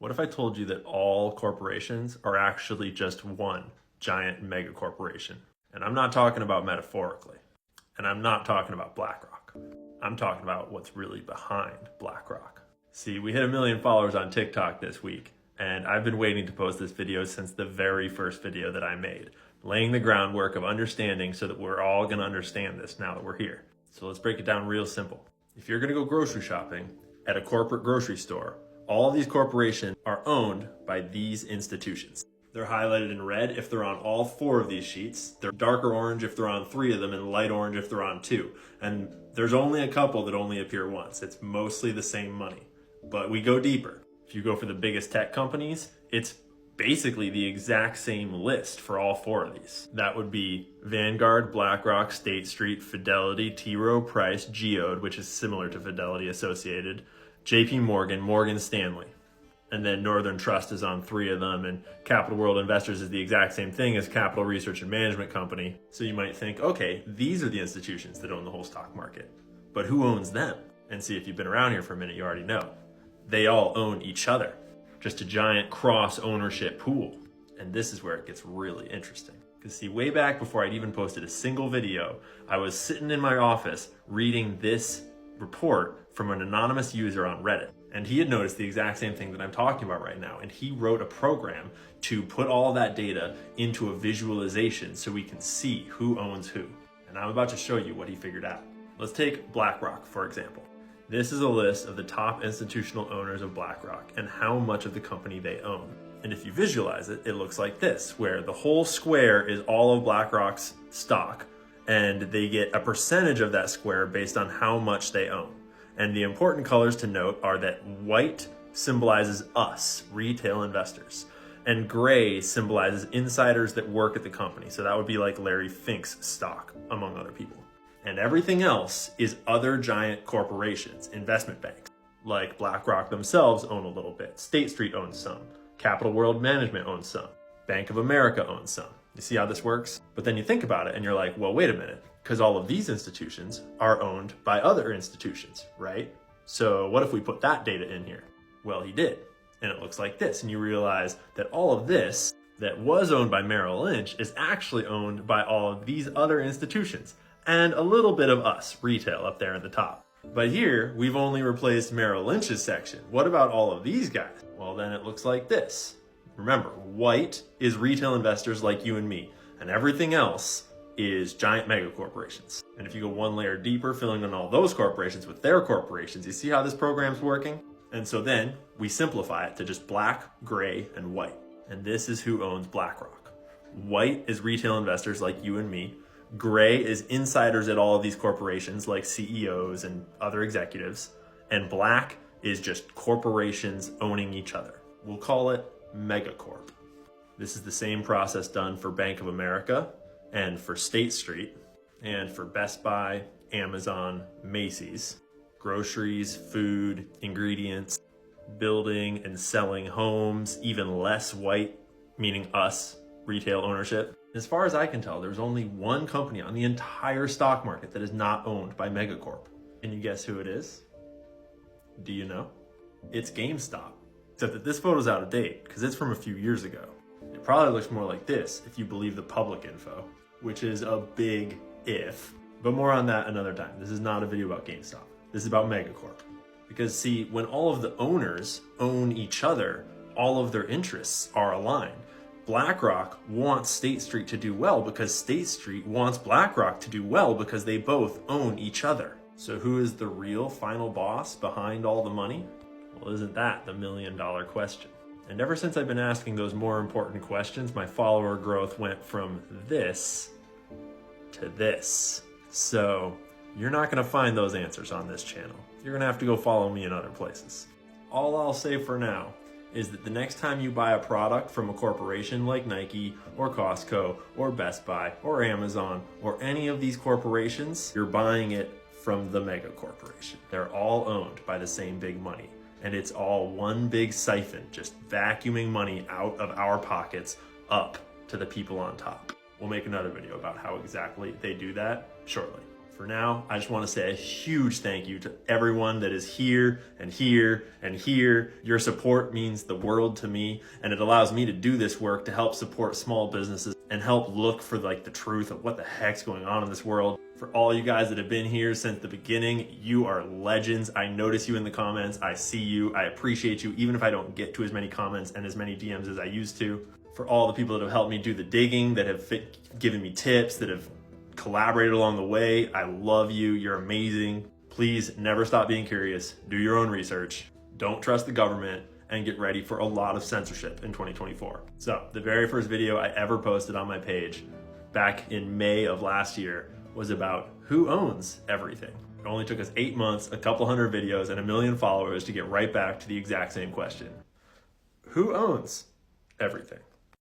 What if I told you that all corporations are actually just one giant mega corporation? And I'm not talking about metaphorically. And I'm not talking about BlackRock. I'm talking about what's really behind BlackRock. See, we hit 1 million followers on TikTok this week, and I've been waiting to post this video since the very first video that I made, laying the groundwork of understanding so that we're all gonna understand this now that we're here. So let's break it down real simple. If you're gonna go grocery shopping at a corporate grocery store, all of these corporations are owned by these institutions. They're highlighted in red if they're on all 4 of these sheets. They're darker orange if they're on 3 of them, and light orange if they're on 2. And there's only a couple that only appear once. It's mostly the same money. But we go deeper. If you go for the biggest tech companies, it's basically the exact same list for all 4 of these. That would be Vanguard, BlackRock, State Street, Fidelity, T. Rowe Price, Geode, which is similar to Fidelity Associated, JP Morgan, Morgan Stanley. And then Northern Trust is on 3 of them, and Capital World Investors is the exact same thing as Capital Research and Management Company. So you might think, okay, these are the institutions that own the whole stock market, but who owns them? And see, if you've been around here for a minute, you already know. They all own each other. Just a giant cross ownership pool. And this is where it gets really interesting. Because see, way back before I'd even posted a single video, I was sitting in my office reading this report from an anonymous user on Reddit. And he had noticed the exact same thing that I'm talking about right now. And he wrote a program to put all that data into a visualization so we can see who owns who. And I'm about to show you what he figured out. Let's take BlackRock, for example. This is a list of the top institutional owners of BlackRock and how much of the company they own. And if you visualize it, it looks like this, where the whole square is all of BlackRock's stock, and they get a percentage of that square based on how much they own. And the important colors to note are that white symbolizes us, retail investors, and gray symbolizes insiders that work at the company. So that would be like Larry Fink's stock, among other people. And everything else is other giant corporations, investment banks, like BlackRock themselves own a little bit. State Street owns some. Capital World Management owns some. Bank of America owns some. You see how this works? But then you think about it and you're like, well, wait a minute, because all of these institutions are owned by other institutions, right? So what if we put that data in here? Well, he did. And it looks like this. And you realize that all of this that was owned by Merrill Lynch is actually owned by all of these other institutions. And a little bit of us, retail, up there at the top. But here, we've only replaced Merrill Lynch's section. What about all of these guys? Well, then it looks like this. Remember, white is retail investors like you and me, and everything else is giant mega corporations. And if you go one layer deeper, filling in all those corporations with their corporations, you see how this program's working? And so then we simplify it to just black, gray, and white. And this is who owns BlackRock. White is retail investors like you and me. Gray is insiders at all of these corporations like CEOs and other executives. And black is just corporations owning each other. We'll call it Megacorp. This is the same process done for Bank of America and for State Street and for Best Buy, Amazon, Macy's, groceries, food, ingredients, building and selling homes, even less white, meaning us, retail ownership. As far as I can tell, there's only one company on the entire stock market that is not owned by Megacorp. Can you guess who it is? Do you know? It's GameStop. Except that this photo's out of date because it's from a few years ago. It probably looks more like this if you believe the public info, which is a big if. But more on that another time. This is not a video about GameStop. This is about Megacorp. Because see, when all of the owners own each other, all of their interests are aligned. BlackRock wants State Street to do well because State Street wants BlackRock to do well because they both own each other. So who is the real final boss behind all the money? Well, isn't that the $1 million question? And ever since I've been asking those more important questions, my follower growth went from this to this. So you're not gonna find those answers on this channel. You're gonna have to go follow me in other places. All I'll say for now is that the next time you buy a product from a corporation like Nike or Costco or Best Buy or Amazon or any of these corporations, you're buying it from the mega corporation. They're all owned by the same big money. And it's all one big siphon, just vacuuming money out of our pockets up to the people on top. We'll make another video about how exactly they do that shortly. For now, I just want to say a huge thank you to everyone that is here and here and here. Your support means the world to me, and it allows me to do this work to help support small businesses and help look for like the truth of what the heck's going on in this world. For all you guys that have been here since the beginning, you are legends. I notice you in the comments. I see you. I appreciate you, even if I don't get to as many comments and as many DMs as I used to. For all the people that have helped me do the digging, that have given me tips, that have collaborated along the way, I love you. You're amazing. Please never stop being curious. Do your own research. Don't trust the government, and get ready for a lot of censorship in 2024. So the very first video I ever posted on my page back in May of last year was about who owns everything. It only took us 8 months, a couple hundred videos, and 1 million followers to get right back to the exact same question. Who owns everything?